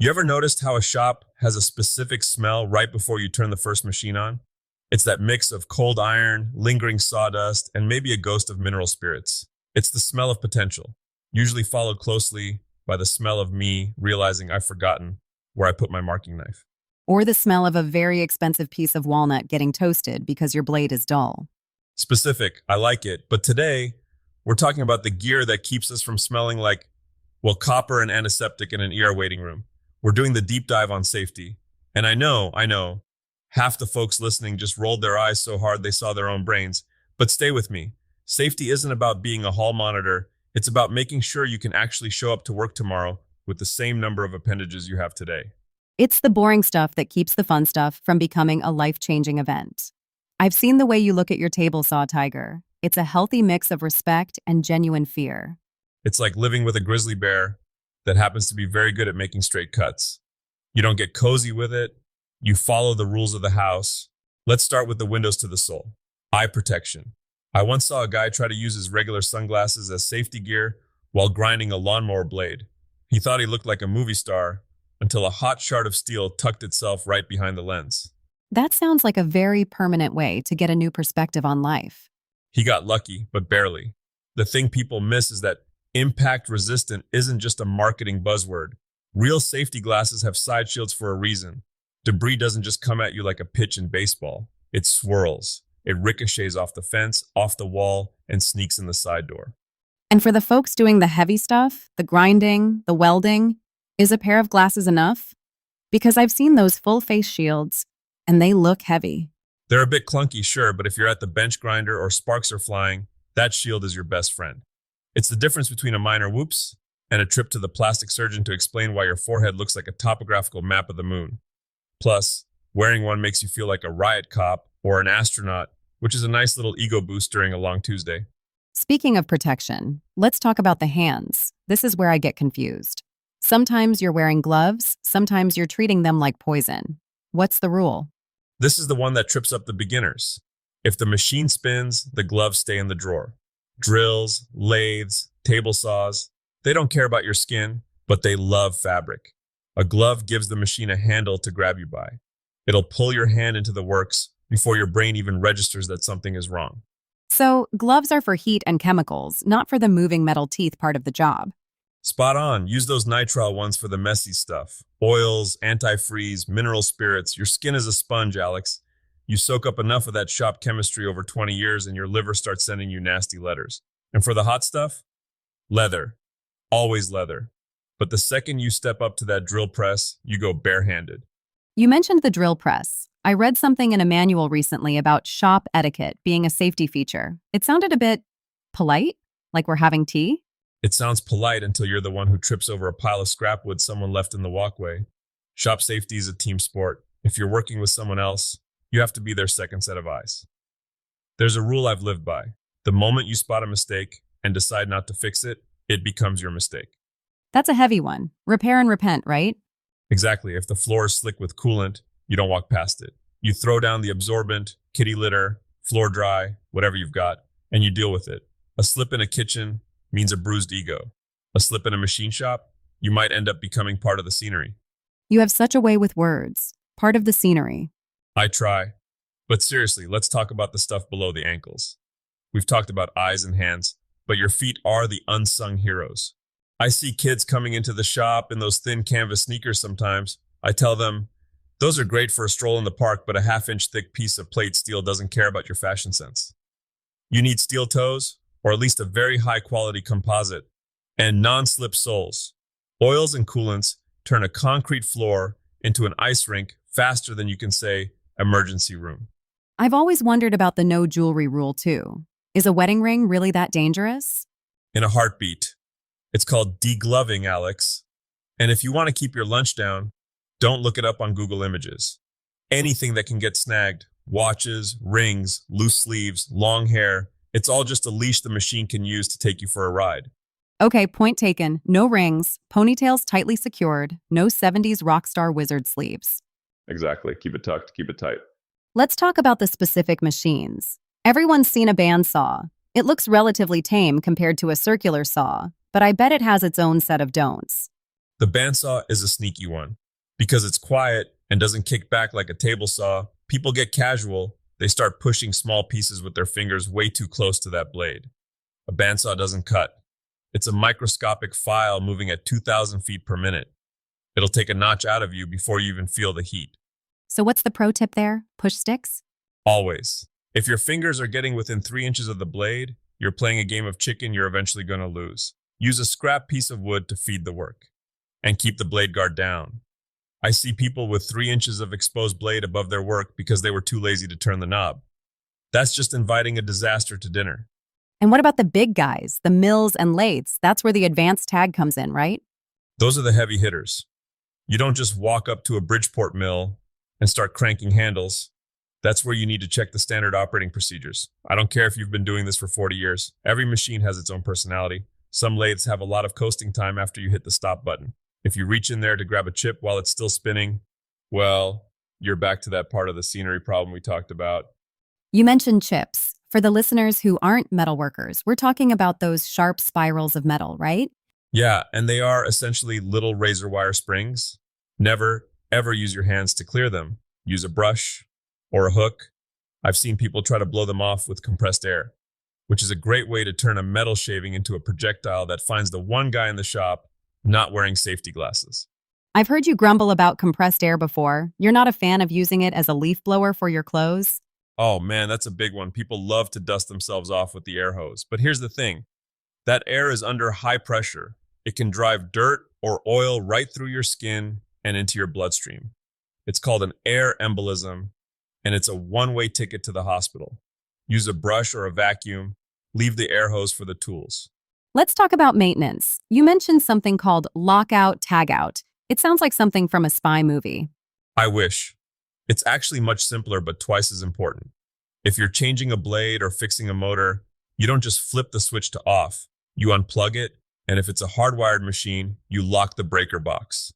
You ever noticed how a shop has a specific smell right before you turn the first machine on? It's that mix of cold iron, lingering sawdust, and maybe a ghost of mineral spirits. It's the smell of potential, usually followed closely by the smell of me realizing I've forgotten where I put my marking knife. Or the smell of a very expensive piece of walnut getting toasted because your blade is dull. Specific, I like it, but today we're talking about the gear that keeps us from smelling like, well, copper and antiseptic in an ER waiting room. We're doing the deep dive on safety. And I know, half the folks listening just rolled their eyes so hard they saw their own brains. But stay with me. Safety isn't about being a hall monitor. It's about making sure you can actually show up to work tomorrow with the same number of appendages you have today. It's the boring stuff that keeps the fun stuff from becoming a life-changing event. I've seen the way you look at your table saw, Tiger. It's a healthy mix of respect and genuine fear. It's like living with a grizzly bear that happens to be very good at making straight cuts. You don't get cozy with it. You follow the rules of the house. Let's start with the windows to the soul. Eye protection. I once saw a guy try to use his regular sunglasses as safety gear while grinding a lawnmower blade. He thought he looked like a movie star until a hot shard of steel tucked itself right behind the lens. That sounds like a very permanent way to get a new perspective on life. He got lucky, but barely. The thing people miss is that impact resistant isn't just a marketing buzzword. Real safety glasses have side shields for a reason. Debris doesn't just come at you like a pitch in baseball. It swirls. It ricochets off the fence, off the wall, and sneaks in the side door. And for the folks doing the heavy stuff, the grinding, the welding, is a pair of glasses enough? Because I've seen those full face shields, and they look heavy. They're a bit clunky, sure, but if you're at the bench grinder or sparks are flying, that shield is your best friend. It's the difference between a minor whoops and a trip to the plastic surgeon to explain why your forehead looks like a topographical map of the moon. Plus, wearing one makes you feel like a riot cop or an astronaut, which is a nice little ego boost during a long Tuesday. Speaking of protection, let's talk about the hands. This is where I get confused. Sometimes you're wearing gloves, sometimes you're treating them like poison. What's the rule? This is the one that trips up the beginners. If the machine spins, the gloves stay in the drawer. Drills, lathes, table saws, they don't care about your skin, but they love fabric. A glove gives the machine a handle to grab you by. It'll pull your hand into the works before your brain even registers that something is wrong. So, gloves are for heat and chemicals, not for the moving metal teeth part of the job. Spot on. Use those nitrile ones for the messy stuff. Oils, antifreeze, mineral spirits. Your skin is a sponge, Alex. You soak up enough of that shop chemistry over 20 years and your liver starts sending you nasty letters. And for the hot stuff, leather. Always leather. But the second you step up to that drill press, you go barehanded. You mentioned the drill press. I read something in a manual recently about shop etiquette being a safety feature. It sounded a bit polite, like we're having tea. It sounds polite until you're the one who trips over a pile of scrap wood someone left in the walkway. Shop safety is a team sport. If you're working with someone else, you have to be their second set of eyes. There's a rule I've lived by. The moment you spot a mistake and decide not to fix it, it becomes your mistake. That's a heavy one. Repair and repent, right? Exactly. If the floor is slick with coolant, you don't walk past it. You throw down the absorbent, kitty litter, floor dry, whatever you've got, and you deal with it. A slip in a kitchen means a bruised ego. A slip in a machine shop, you might end up becoming part of the scenery. You have such a way with words. Part of the scenery. I try. But seriously, let's talk about the stuff below the ankles. We've talked about eyes and hands, but your feet are the unsung heroes. I see kids coming into the shop in those thin canvas sneakers sometimes. I tell them, those are great for a stroll in the park, but a half-inch thick piece of plate steel doesn't care about your fashion sense. You need steel toes, or at least a very high-quality composite, and non-slip soles. Oils and coolants turn a concrete floor into an ice rink faster than you can say emergency room. I've always wondered about the no jewelry rule, too. Is a wedding ring really that dangerous? In a heartbeat. It's called degloving, Alex. And if you want to keep your lunch down, don't look it up on Google Images. Anything that can get snagged, watches, rings, loose sleeves, long hair, it's all just a leash the machine can use to take you for a ride. Okay, point taken. No rings, ponytails tightly secured, no 70s rock star wizard sleeves. Exactly. Keep it tucked, keep it tight. Let's talk about the specific machines. Everyone's seen a bandsaw. It looks relatively tame compared to a circular saw, but I bet it has its own set of don'ts. The bandsaw is a sneaky one. Because it's quiet and doesn't kick back like a table saw, people get casual. They start pushing small pieces with their fingers way too close to that blade. A bandsaw doesn't cut. It's a microscopic file moving at 2,000 feet per minute. It'll take a notch out of you before you even feel the heat. So what's the pro tip there? Push sticks? Always. If your fingers are getting within 3 inches of the blade, you're playing a game of chicken you're eventually going to lose. Use a scrap piece of wood to feed the work. And keep the blade guard down. I see people with 3 inches of exposed blade above their work because they were too lazy to turn the knob. That's just inviting a disaster to dinner. And what about the big guys, the mills and lathes? That's where the advanced tag comes in, right? Those are the heavy hitters. You don't just walk up to a Bridgeport mill and start cranking handles. That's where you need to check the standard operating procedures. I don't care if you've been doing this for 40 years. Every machine has its own personality. Some lathes have a lot of coasting time after you hit the stop button. If you reach in there to grab a chip while it's still spinning, well, you're back to that part of the scenery problem we talked about. You mentioned chips. For the listeners who aren't metal workers, we're talking about those sharp spirals of metal, right? Yeah, and they are essentially little razor wire springs. Never, ever use your hands to clear them. Use a brush or a hook. I've seen people try to blow them off with compressed air, which is a great way to turn a metal shaving into a projectile that finds the one guy in the shop not wearing safety glasses. I've heard you grumble about compressed air before. You're not a fan of using it as a leaf blower for your clothes? Oh man, that's a big one. People love to dust themselves off with the air hose. But here's the thing. That air is under high pressure. It can drive dirt or oil right through your skin and into your bloodstream. It's called an air embolism, and it's a one-way ticket to the hospital. Use a brush or a vacuum. Leave the air hose for the tools. Let's talk about maintenance. You mentioned something called lockout, tagout. It sounds like something from a spy movie. I wish. It's actually much simpler, but twice as important. If you're changing a blade or fixing a motor, you don't just flip the switch to off. You unplug it, and if it's a hardwired machine, you lock the breaker box.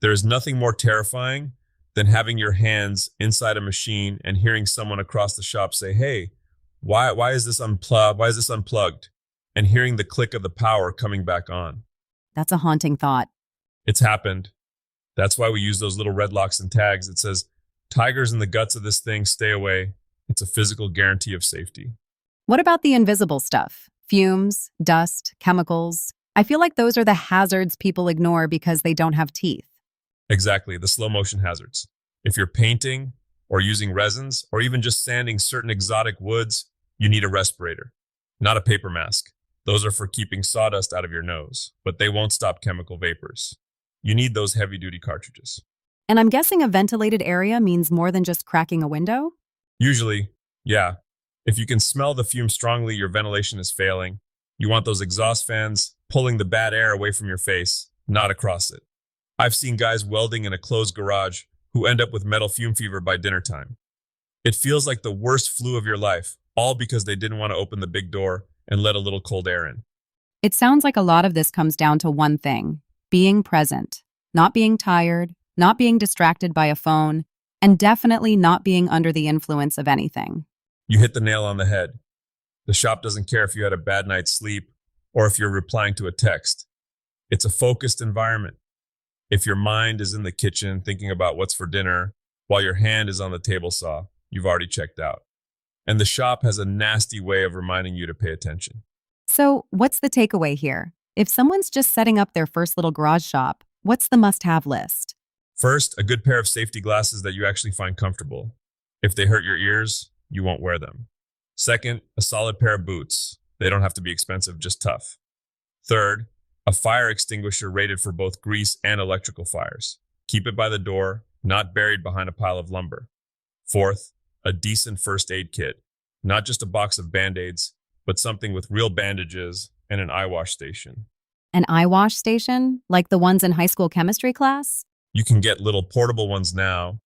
There is nothing more terrifying than having your hands inside a machine and hearing someone across the shop say, "Hey, why is this unplugged? Why is this unplugged?" And hearing the click of the power coming back on. That's a haunting thought. It's happened. That's why we use those little red locks and tags. It says, "Tigers in the guts of this thing, stay away." It's a physical guarantee of safety. What about the invisible stuff? Fumes, dust, chemicals. I feel like those are the hazards people ignore because they don't have teeth. Exactly, the slow motion hazards. If you're painting or using resins or even just sanding certain exotic woods, you need a respirator, not a paper mask. Those are for keeping sawdust out of your nose, but they won't stop chemical vapors. You need those heavy-duty cartridges. And I'm guessing a ventilated area means more than just cracking a window? Usually, yeah. If you can smell the fume strongly, your ventilation is failing. You want those exhaust fans pulling the bad air away from your face, not across it. I've seen guys welding in a closed garage who end up with metal fume fever by dinner time. It feels like the worst flu of your life, all because they didn't want to open the big door and let a little cold air in. It sounds like a lot of this comes down to one thing: being present, not being tired, not being distracted by a phone, and definitely not being under the influence of anything. You hit the nail on the head. The shop doesn't care if you had a bad night's sleep or if you're replying to a text. It's a focused environment. If your mind is in the kitchen thinking about what's for dinner while your hand is on the table saw, you've already checked out. And the shop has a nasty way of reminding you to pay attention. So, what's the takeaway here? If someone's just setting up their first little garage shop, what's the must-have list? First, a good pair of safety glasses that you actually find comfortable. If they hurt your ears, you won't wear them. Second, a solid pair of boots. They don't have to be expensive, just tough. Third, a fire extinguisher rated for both grease and electrical fires. Keep it by the door, not buried behind a pile of lumber. Fourth, a decent first aid kit. Not just a box of Band-Aids, but something with real bandages and an eye wash station. An eye wash station? Like the ones in high school chemistry class? You can get little portable ones now.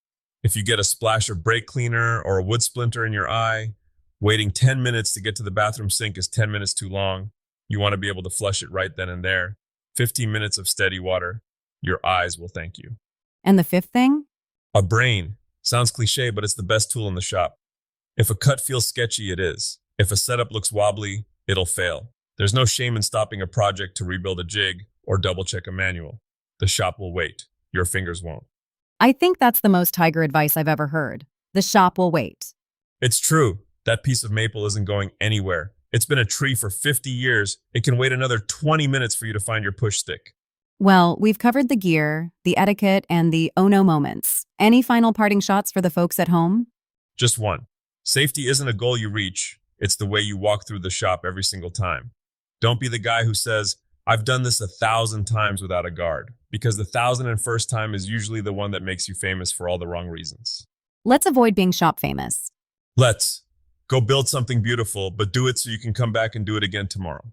If you get a splash of brake cleaner or a wood splinter in your eye, waiting 10 minutes to get to the bathroom sink is 10 minutes too long. You want to be able to flush it right then and there. 15 minutes of steady water. Your eyes will thank you. And the fifth thing? A brain. Sounds cliche, but it's the best tool in the shop. If a cut feels sketchy, it is. If a setup looks wobbly, it'll fail. There's no shame in stopping a project to rebuild a jig or double check a manual. The shop will wait. Your fingers won't. I think that's the most Tiger advice I've ever heard. The shop will wait. It's true. That piece of maple isn't going anywhere. It's been a tree for 50 years. It can wait another 20 minutes for you to find your push stick. Well, we've covered the gear, the etiquette, and the oh no moments. Any final parting shots for the folks at home? Just one. Safety isn't a goal you reach. It's the way you walk through the shop every single time. Don't be the guy who says, I've done this 1,000 times without a guard, because the 1,001st time is usually the one that makes you famous for all the wrong reasons. Let's avoid being shop famous. Let's go build something beautiful, but do it so you can come back and do it again tomorrow.